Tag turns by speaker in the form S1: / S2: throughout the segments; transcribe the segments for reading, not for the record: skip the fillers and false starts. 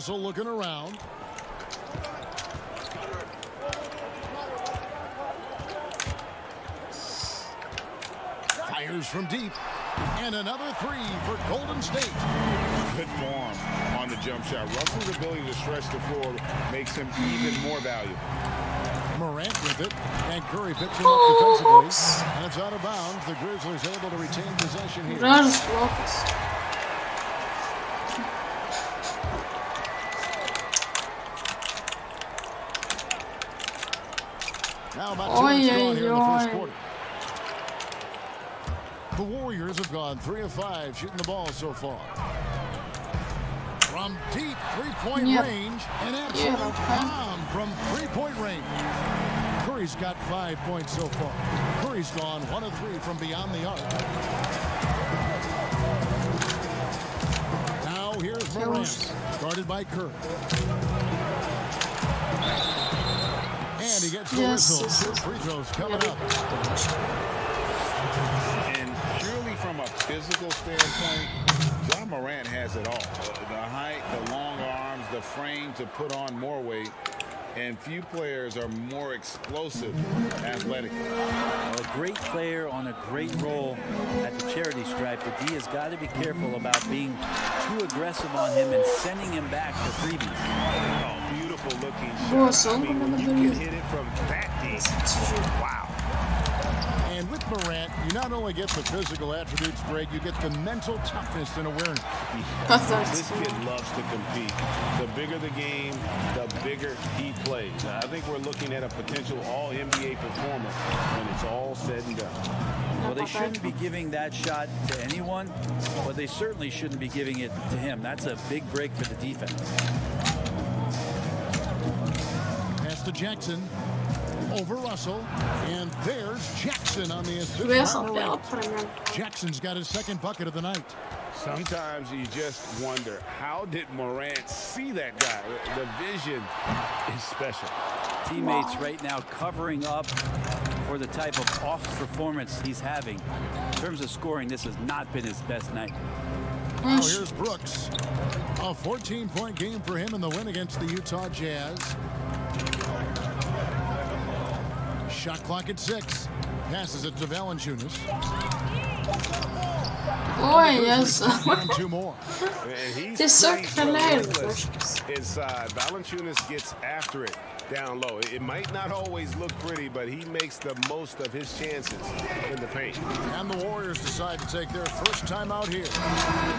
S1: Russell looking around. Fires from deep. And another three for Golden State.
S2: Good form on the jump shot. Russell's ability to stretch the floor makes him even more valuable.
S1: Morant with it, and Curry picks him up defensively, and it's out of bounds. The Grizzlies able to retain possession here. Now about 2 minutes gone here in the first quarter. The Warriors have gone 3 of 5 shooting the ball so far. From deep three-point range, an absolute bomb from three-point range. Curry's got 5 points so far. Curry's gone 1 of 3 from beyond the arc. Now here's Morant, guarded by Curry. And he gets the whistle. 2 free throws coming up.
S2: And purely from a physical standpoint, John Morant has it all. The height, the long arms, the frame to put on more weight. And few players are more explosive athletically.
S3: A great player on a great role at the charity stripe. The D has got to be careful about being too aggressive on him and sending him back for freebies.
S2: Oh, beautiful looking shot. I mean, when you can hit it from that deep. Wow.
S1: And with Morant, you not only get the physical attributes, Greg, you get the mental toughness and awareness.
S2: This kid loves to compete. The bigger the game, the bigger he plays. Now, I think we're looking at a potential all-NBA performer when it's all said and done.
S3: Well, they shouldn't be giving that shot to anyone, but they certainly shouldn't be giving it to him. That's a big break for the defense.
S1: Pass to Jackson. Over Russell, and there's Jackson on the assist. Jackson's got his second bucket of the night.
S2: Sometimes you just wonder, how did Morant see that guy? The vision is special.
S3: Teammates right now covering up for the type of off performance he's having. In terms of scoring, this has not been his best night.
S1: Now here's Brooks. A 14-point game for him in the win against the Utah Jazz. Shot clock at 6. Passes it to Valanciunas.
S4: Oj, alltså.
S1: Two more.
S4: Det är så knäligt.
S2: Inside, Valanciunas gets after it down low. It might not always look pretty, but he makes the most of his chances in the paint.
S1: And the Warriors decide to take their first time out here.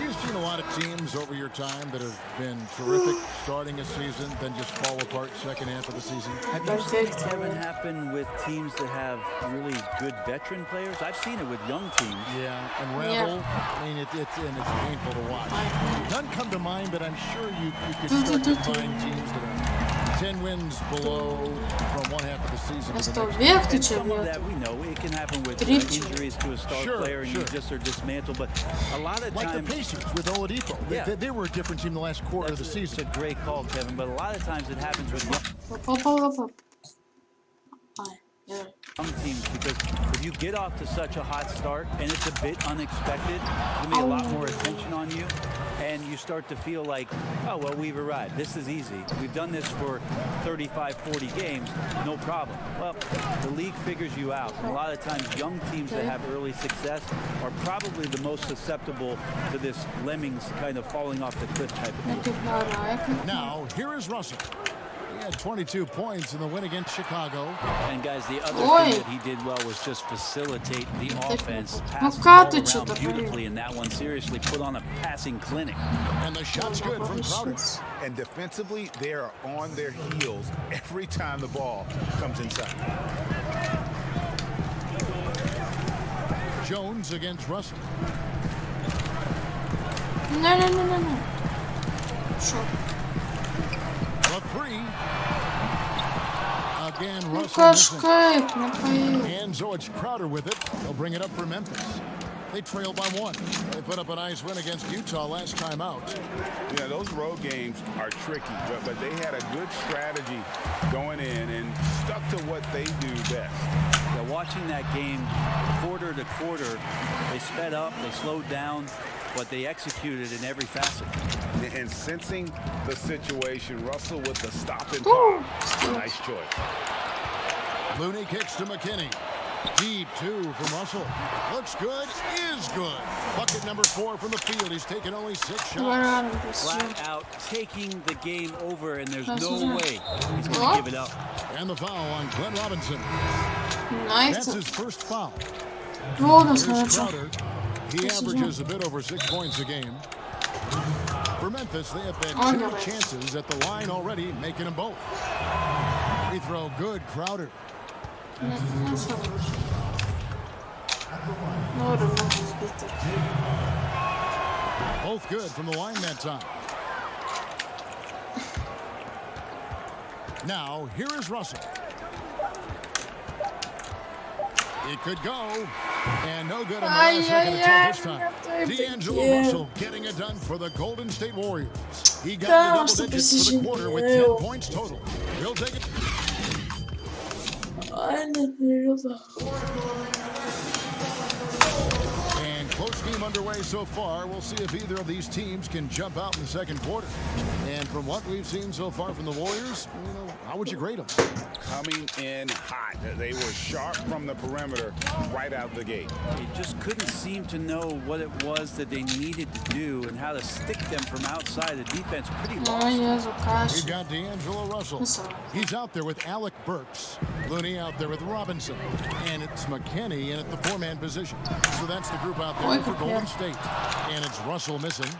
S1: You've seen a lot of teams over your time that have been terrific starting a season, then just fall apart second half of the season.
S3: Have you seen it, Kevin, happen with teams that have really good veteran players? I've seen it with young teams.
S1: Yeah, and Randall, I mean, it's painful to watch. None come to mind, but I'm sure you could start to find teams that are 10 wins below from one half of the season.
S4: And
S3: some of that we know it can happen with injuries to a star player, and you just are dismantled. But a lot of
S1: like
S3: times,
S1: the Pacers with Oladipo, they were a different team the last quarter of the season.
S3: It's a great call, Kevin. But a lot of times it happens with young teams, because if you get off to such a hot start and it's a bit unexpected, there'll be a lot more attention on you, and you start to feel like, oh, well, we've arrived. This is easy. We've done this for 35, 40 games, no problem. Well, the league figures you out. And a lot of times young teams that have early success are probably the most susceptible to this lemmings kind of falling off the cliff type of thing.
S1: Now, here is Russell. He had 22 points in the win against Chicago.
S3: And guys, the other thing that he did well was just facilitate the offense, pass the ball around beautifully in that one. Seriously, put on a passing clinic.
S1: And the shot's good from Crowder.
S2: And defensively, they are on their heels every time the ball comes inside.
S1: Jones against Russell.
S4: No. Sure.
S1: A three. Again, Russell missing. And so it's Crowder with it. They'll bring it up for Memphis. They trail by 1. They put up a nice win against Utah last time out.
S2: Yeah, those road games are tricky, but they had a good strategy going in and stuck to what they do best.
S3: Yeah, watching that game quarter to quarter, they sped up, they slowed down. but they executed in every facet.
S2: And sensing the situation, Russell with the stop and
S4: Ooh,
S2: pop. Nice choice.
S1: Looney kicks to McKinney. Deep two from Russell. Looks good, is good. Bucket number 4 from the field. He's taken only 6 shots.
S3: Flat out taking the game over, and there's no way he's going to give it up.
S1: And the foul on Glenn Robinson.
S4: Nice.
S1: That's his first foul.
S4: Doğru
S1: Here's
S4: söyleyeceğim.
S1: Crowder. He averages a bit over 6 points a game. For Memphis, they have had 2 chances at the line already, making them both. Free throw good, Crowder.
S4: Nasıl olur? Doğru Memphis bitir.
S1: Both good from the line that time. Now, here is Russell. It could go. And no good on the last second attempt this time. D'Angelo Russell getting it done for the Golden State Warriors. He got the double digits for the quarter with 10 points total. He'll take it.
S4: Aynen öyle.
S1: And close game underway so far. We'll see if either of these teams can jump out in the second quarter. And from what we've seen so far from the Warriors, how would you grade them?
S2: Coming in hot. They were sharp from the perimeter right out the gate.
S3: They just couldn't seem to know what it was that they needed to do and how to stick them from outside. The defense pretty lost.
S1: We've got D'Angelo Russell. He's out there with Alec Burks. Looney out there with Robinson. And it's McKinney in at the 4-man position. So that's the group out there for Golden State. And it's Russell missing.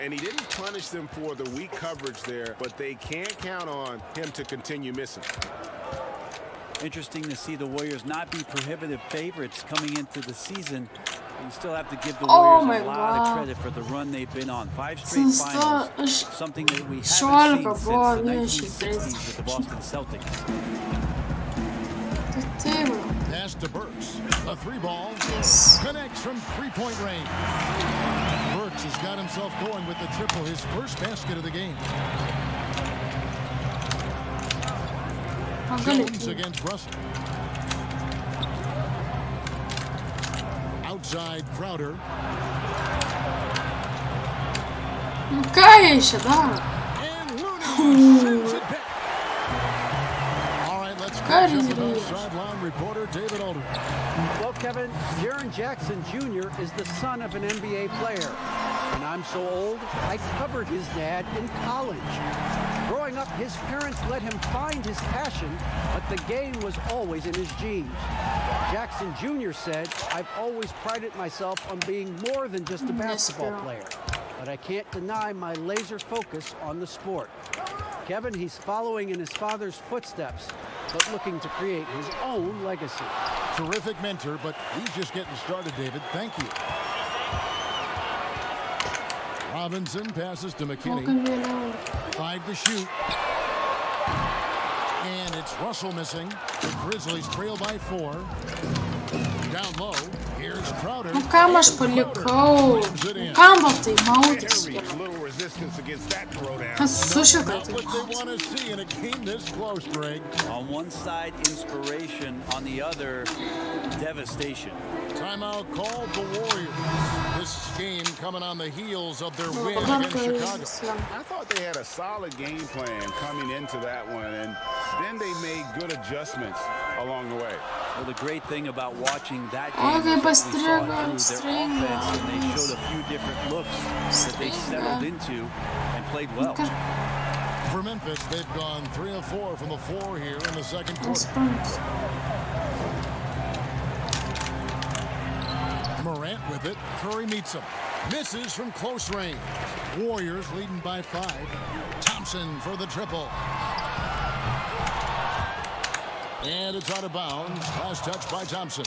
S5: And he didn't punish them for the weak coverage there, but they can't count on him to continue missing.
S3: Interesting to see the Warriors not be prohibitive favorites coming into the season. You still have to give the Warriors a lot of credit for the run they've been on. 5 straight finals, something that we haven't seen since the 1960s with the Boston Celtics.
S1: Pass to Burks. A 3-ball.
S4: Yes.
S1: Connects from 3-point range. Burks has got himself going with the triple, his first basket of the game. Jones against Russell. Outside Crowder.
S4: Caixa, dá.
S1: And Looney sends it back. All right, let's catch up with our sideline reporter, David Aldridge.
S6: Well, Kevin, Jaren Jackson Jr. is the son of an NBA player. And I'm so old, I covered his dad in college. Growing up, his parents let him find his passion, but the game was always in his genes. Jackson Jr. said, "I've always prided myself on being more than just a basketball player, but I can't deny my laser focus on the sport." Kevin, he's following in his father's footsteps, but looking to create his own legacy.
S1: Terrific mentor, but he's just getting started, David. Thank you. Robinson passes to McKinney. 5 to shoot. And it's Russell missing. The Grizzlies trail by 4. Down low. Here's Crowder.
S4: Masz polikoł. Kamba w tej małej
S2: Little resistance against that throwdown.
S4: Susza
S1: Not what they want to see in a game this close, Greg.
S3: On one side, inspiration. On the other, devastation.
S1: Timeout called the Warriors. This game coming on the heels of their win against Chicago.
S2: I thought they had a solid game plan coming into that one, and then they made good adjustments along the way.
S3: Well, the great thing about watching that game is that we saw through their offense, and they showed a few different looks that they settled into and played well.
S1: For Memphis, they've gone 3 of 4 from the floor here in the second quarter. Morant with it. Curry meets him. Misses from close range. Warriors leading by 5. Thompson for the triple. And it's out of bounds. Last touch by Thompson.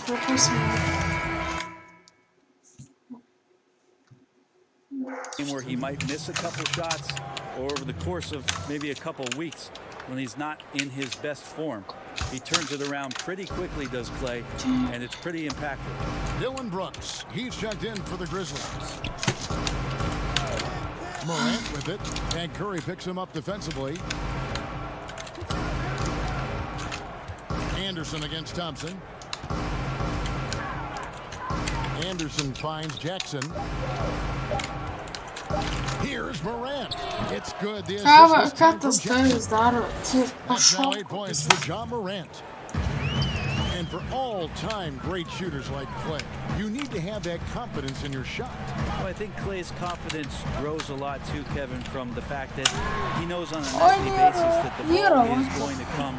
S3: Where he might miss a couple shots or over the course of maybe a couple weeks when he's not in his best form. He turns it around pretty quickly, does Clay, and it's pretty impactful.
S1: Dylan Brooks, he's checked in for the Grizzlies. Morant with it, and Curry picks him up defensively. Anderson against Thompson. Anderson finds Jackson. Here's Morant. It's good. The assist
S4: That's
S1: now 8 points for John Morant. And for all-time great shooters like Clay, you need to have that confidence in your shot.
S3: Well, I think Clay's confidence grows a lot too, Kevin, from the fact that he knows on a nightly basis that the ball is going to come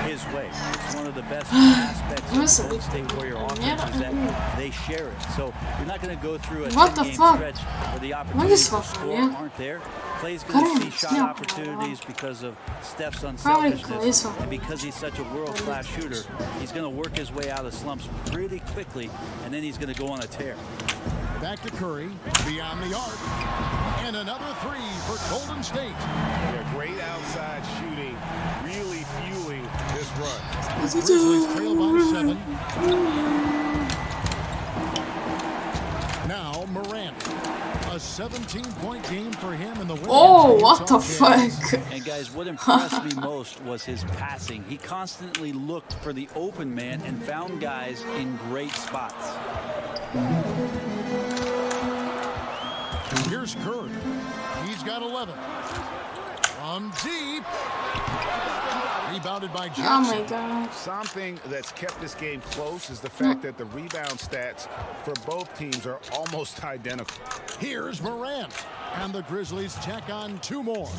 S3: his way. It's one of the best aspects of the Golden State Warrior offense is that they share it. So you're not going to go through a 10-game stretch where the opportunities to score aren't there. Clay's going to see shot opportunities because of Steph's unselfishness, and because he's such a world-class shooter, he's going to work his way out of slumps pretty quickly, and then he's going to go on a tear.
S1: Back to Curry, beyond the arc, and another three for Golden State.
S5: Yeah, great outside shooting, really fueling this run.
S1: Grizzlies trail by 7. Now Morant. A 17-point game for him in the win.
S4: Oh, what the fuck?
S3: And guys, what impressed me most was his passing. He constantly looked for the open man and found guys in great spots.
S1: Here's Curry. He's got 11. From deep. Rebounded by Jackson.
S4: Oh my god.
S2: Something that's kept this game close is the fact that the rebound stats for both teams are almost identical.
S1: Here's Morant. And the Grizzlies tack on 2 more.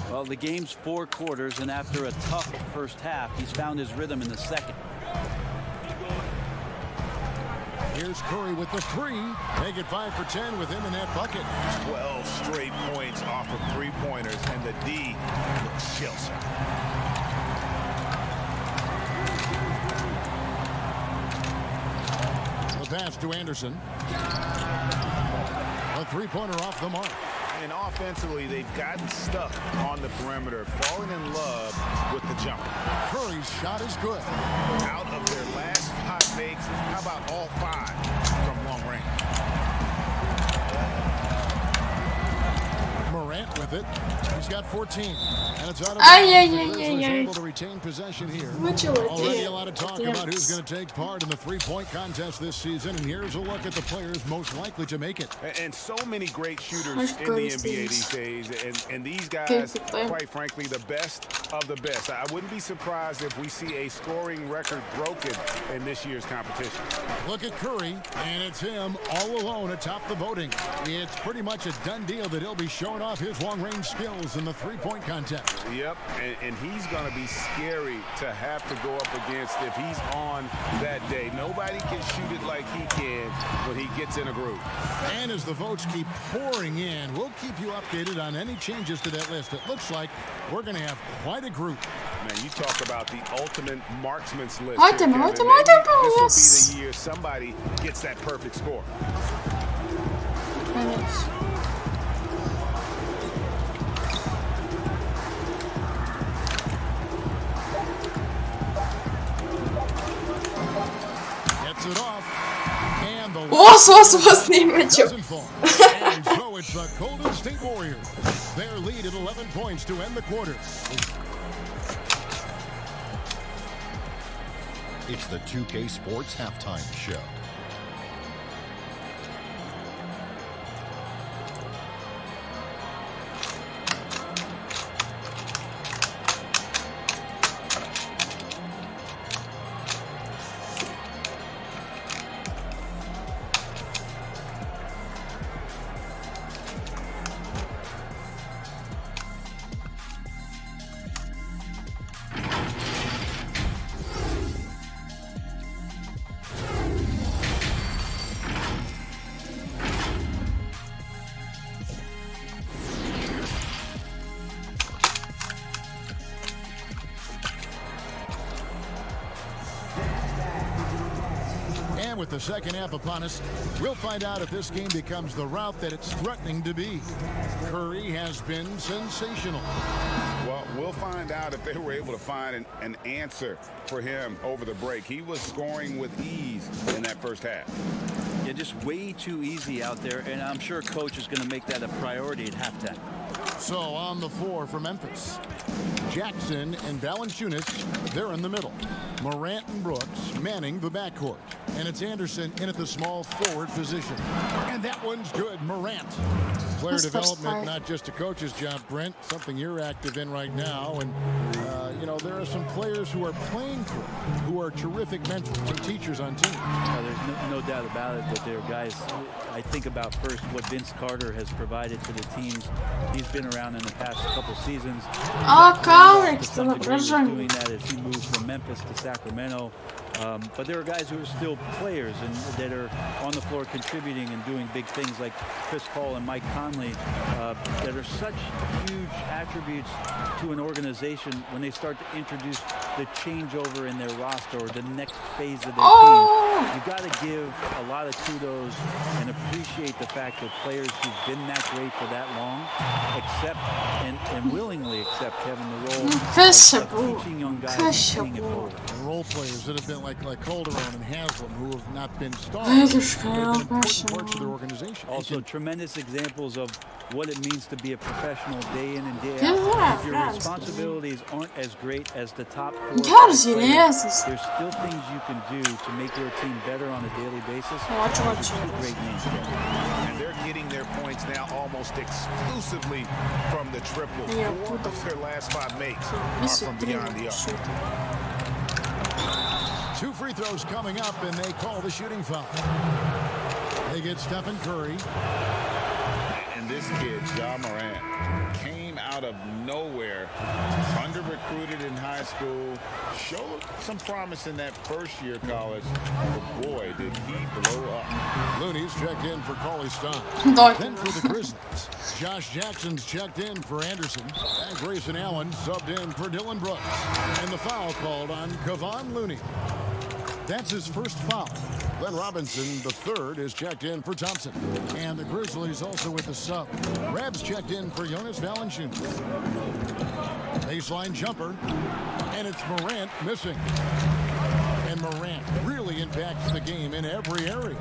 S3: Well, the game's 4 quarters, and after a tough first half, he's found his rhythm in the second.
S1: Here's Curry with the 3. Make it 5 for 10 with him in that bucket.
S2: 12 straight points off of 3-pointers, and the D looks Chelsea.
S1: Pass to Anderson. A 3-pointer off the mark.
S2: And offensively, they've gotten stuck on the perimeter, falling in love with the jumper.
S1: Curry's shot is good.
S2: Out of their last 5 makes, how about all 5 from long range?
S1: Morant with it. He's got 14. And it's out of bounds. Able to retain possession here. Already a lot of talk about who's going to take part in the 3-point contest this season. And here's a look at the players most likely to make it.
S2: And so many great shooters in the NBA these days. And these guys, quite frankly, the best of the best. I wouldn't be surprised if we see a scoring record broken in this year's competition.
S1: Look at Curry, and it's him all alone atop the voting. It's pretty much a done deal that he'll be showing off his long-range skills in the 3-point contest.
S2: Yep, and he's going to be scary to have to go up against if he's on that day. Nobody can shoot it like he can when he gets in a groove.
S1: And as the votes keep pouring in, we'll keep you updated on any changes to that list. It looks like we're going to have quite a group.
S2: Man, you talk about the ultimate marksman's list.
S4: This
S2: will be the year somebody gets that perfect score.
S1: It off, and the
S4: was the image.
S1: And so it's the Golden State Warriors. Their lead at 11 points to end the quarter.
S7: It's the 2K Sports Halftime Show.
S1: With the second half upon us, we'll find out if this game becomes the route that it's threatening to be. Curry has been sensational.
S2: Well, we'll find out if they were able to find an answer for him over the break. He was scoring with ease in that first half.
S3: Yeah, just way too easy out there, and I'm sure coach is going to make that a priority at halftime.
S1: So on the floor for Memphis, Jackson and Valanciunas, they're in the middle. Morant and Brooks manning the backcourt. And it's Anderson in at the small forward position. And that one's good. Morant. Player development, not just a coach's job, Brent. Something you're active in right now. And, you know, there are some players who are playing for it, who are terrific mentors and teachers on teams.
S3: There's no doubt about it that there are guys. I think about first what Vince Carter has provided to the teams. He's been around in the past couple seasons. Doing that as he moves from Memphis to Sacramento. But there are guys who are still players and that are on the floor contributing and doing big things like Chris Paul and Mike Conley that are such huge attributes to an organization when they start to introduce the changeover in their roster or the next phase of their team. You've got to give a lot of kudos and appreciate the fact that players who've been that great for that long accept and willingly accept, Kevin, the role of teaching young guys and paying it forward.
S1: And role players that have been like Calderon and Haslam, who have not been stars, but have been important parts of their organization.
S3: Also, tremendous examples of what it means to be a professional day in and day out. If your responsibilities aren't as great as the top 4 players, there's still things you can do to make your team better on a daily basis. Great names.
S5: And they're getting their points now almost exclusively from the triple. 4 of their last 5 makes are from beyond the arc.
S1: 2 free throws coming up, and they call the shooting foul. They get Stephen Curry.
S2: And this kid, Ja Morant, came out of nowhere, under-recruited in high school, showed some promise in that first year of college, but boy, did he blow up.
S1: Looney's checked in for Cauley Stein. Then for the Grizzlies, Josh Jackson's checked in for Anderson, and Grayson Allen subbed in for Dylan Brooks. And the foul called on Kevon Looney. That's his first foul. Glenn Robinson, the third, is checked in for Thompson. And the Grizzlies also with the sub. Rebs checked in for Jonas Valanciunas. Baseline jumper. And it's Morant missing. And Morant really impacts the game in every area.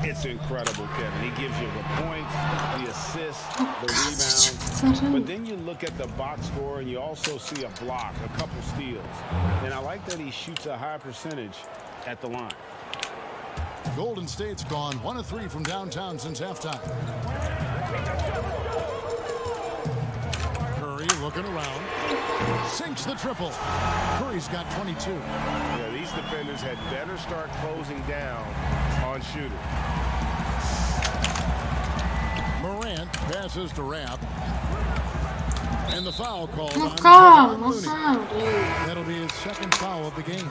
S5: It's incredible, Kevin. He gives you the points, the assists, the rebounds. But then you look at the box score and you also see a block, a couple steals. And I like that he shoots a high percentage at the line.
S1: Golden State's gone 1 of 3 from downtown since halftime. Curry looking around. Sinks the triple. Curry's got 22.
S5: Yeah, these defenders had better start closing down on shooters.
S1: Morant passes to Rapp. And the foul called on Kevon Looney. That'll be his second foul of the game.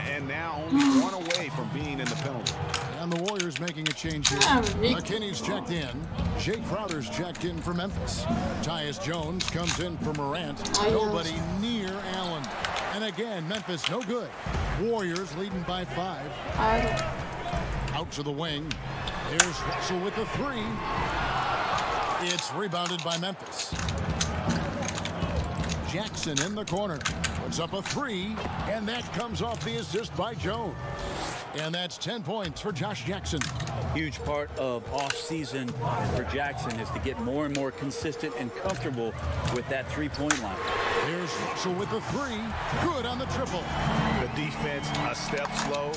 S5: And now only 1 away from being in the penalty.
S1: And the Warriors making a change here. McKinney's checked in. Jay Crowder's checked in for Memphis. Tyus Jones comes in for Morant. Nobody near Allen. And again, Memphis no good. Warriors leading by 5. Out to the wing. Here's Russell with the 3. It's rebounded by Memphis. Jackson in the corner. Puts up a 3. And that comes off the assist by Jones. And that's 10 points for Josh Jackson.
S3: A huge part of off-season for Jackson is to get more and more consistent and comfortable with that three-point line.
S1: Here's Russell with the 3. Good on the triple.
S5: The defense a step slow.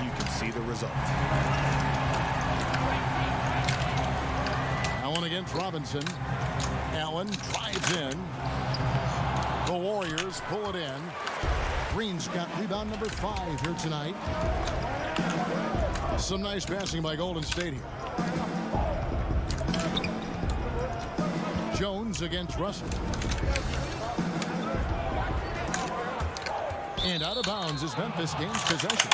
S5: You can see the result.
S1: Allen against Robinson. Allen drives in. The Warriors pull it in. Green's got rebound number 5 here tonight. Some nice passing by Golden State here. Jones against Russell. And out of bounds as Memphis gains possession.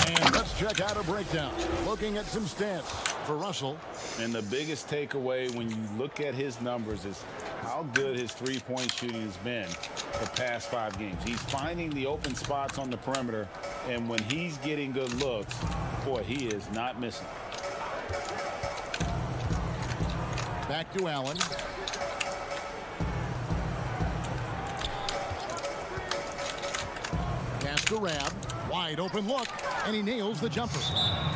S1: And let's check out a breakdown. Looking at some stats for Russell.
S2: And the biggest takeaway when you look at his numbers is how good his three-point shooting has been the past 5 games. He's finding the open spots on the perimeter, and when he's getting good looks, boy, he is not missing.
S1: Back to Allen. Pass to Rabb. Wide open look, and he nails the jumper.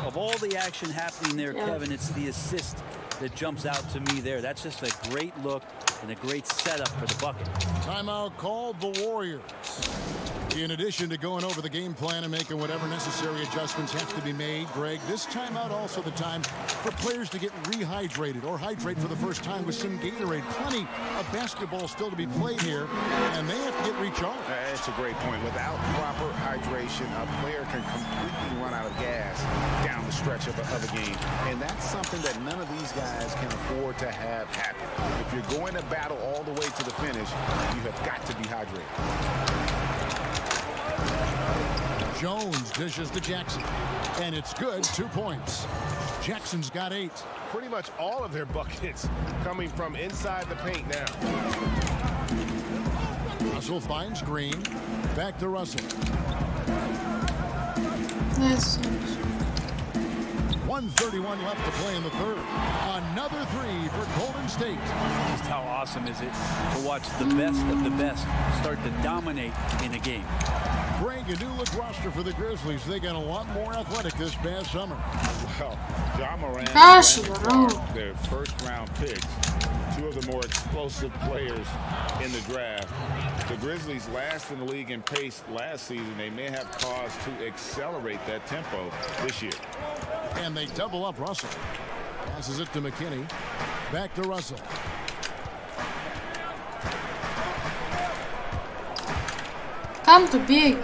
S3: Of all the action happening there, Kevin, it's the assist that jumps out to me there. That's just a great look and a great setup for the bucket.
S1: Timeout called the Warriors. In addition to going over the game plan and making whatever necessary adjustments have to be made, Greg, this timeout also the time for players to get rehydrated or hydrate for the first time with some Gatorade. Plenty of basketball still to be played here, and they have to get recharged.
S5: That's a great point. Without proper hydration, a player can completely run out of gas down the stretch of a game. And that's something that none of these guys can afford to have happen. If you're going to battle all the way to the finish, you have got to be hydrated.
S1: Jones dishes to Jackson, and it's good. 2 points. Jackson's got 8.
S5: Pretty much all of their buckets coming from inside the paint now.
S1: Russell finds Green. Back to Russell.
S4: Nice.
S1: 1:31 left to play in the third. Another 3 for Golden State.
S3: Just how awesome is it to watch the best of the best start to dominate in a game.
S1: Greg, a new look roster for the Grizzlies. They got a lot more athletic this past summer.
S2: Well, Ja Morant
S4: Kaška,
S2: their first-round picks, 2 of the more explosive players in the draft. The Grizzlies last in the league in pace last season. They may have cause to accelerate that tempo this year.
S1: And they double up Russell. Passes it to McKinney. Back to Russell.
S4: Come to big.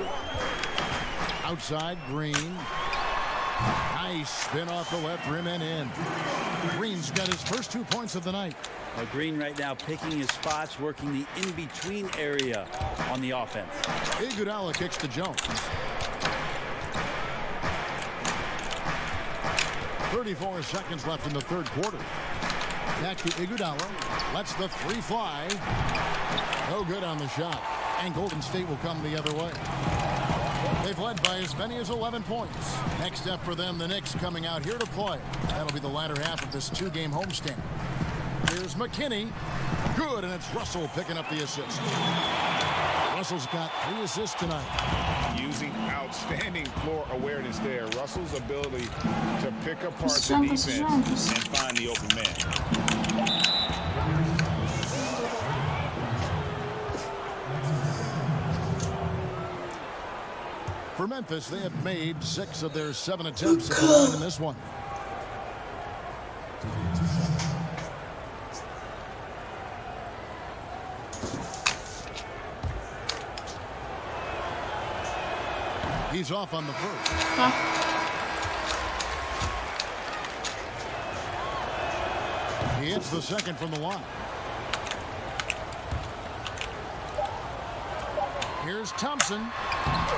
S1: Outside, Green. Nice spin off the left rim and in. Green's got his first 2 points of the night.
S3: Green right now picking his spots, working the in-between area on the offense.
S1: Iguodala kicks to Jones. 34 seconds left in the third quarter. Back to Iguodala. Lets the 3 fly. No good on the shot. And Golden State will come the other way. They've led by as many as 11 points. Next step for them, the Knicks coming out here to play. That'll be the latter half of this 2-game homestand. Here's McKinney. Good, and it's Russell picking up the assist. Russell's got 3 assists tonight.
S2: Using outstanding floor awareness there. Russell's ability to pick apart the defense and find the open man.
S1: For Memphis, they have made 6 of their 7 attempts at the line in this one. He's off on the first. He hits the second from the line. Here's Thompson.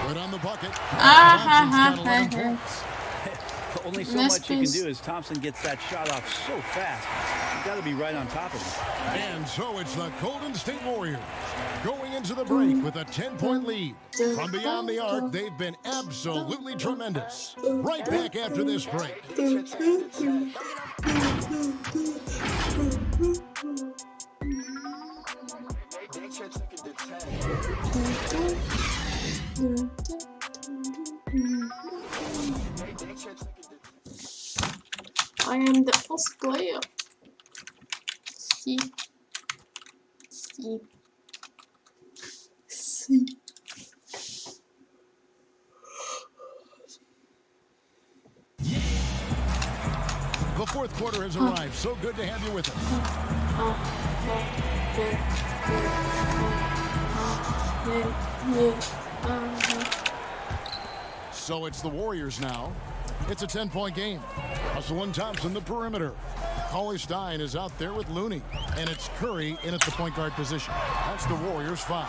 S1: Good on the bucket. Thompson's got 11 points.
S3: Only so much you can do as Thompson gets that shot off so fast. You've got to be right on top of him.
S1: And so it's the Golden State Warriors going into the break with a 10-point lead. From beyond the arc, they've been absolutely tremendous. Right back after this break.
S4: I am the first player. See.
S1: The fourth quarter has arrived. So good to have you with us. So it's the Warriors now. It's a 10-point game. Russell and Thompson, the perimeter. Cauley-Stein is out there with Looney. And it's Curry in at the point guard position. That's the Warriors' 5.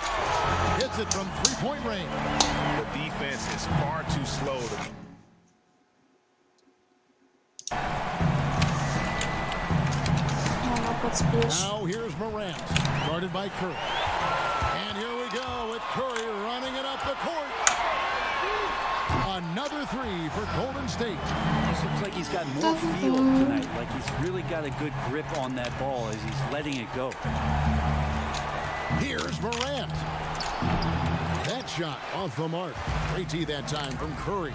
S1: Hits it from 3-point range.
S2: The defense is far too slow to...
S1: Now here's Morant, guarded by Curry. And here we go with Curry running it up the court. Another 3 for Golden State.
S3: This looks like he's got more feel tonight, like he's really got a good grip on that ball as he's letting it go.
S1: Here's Morant. That shot off the mark. Great tee that time from Curry.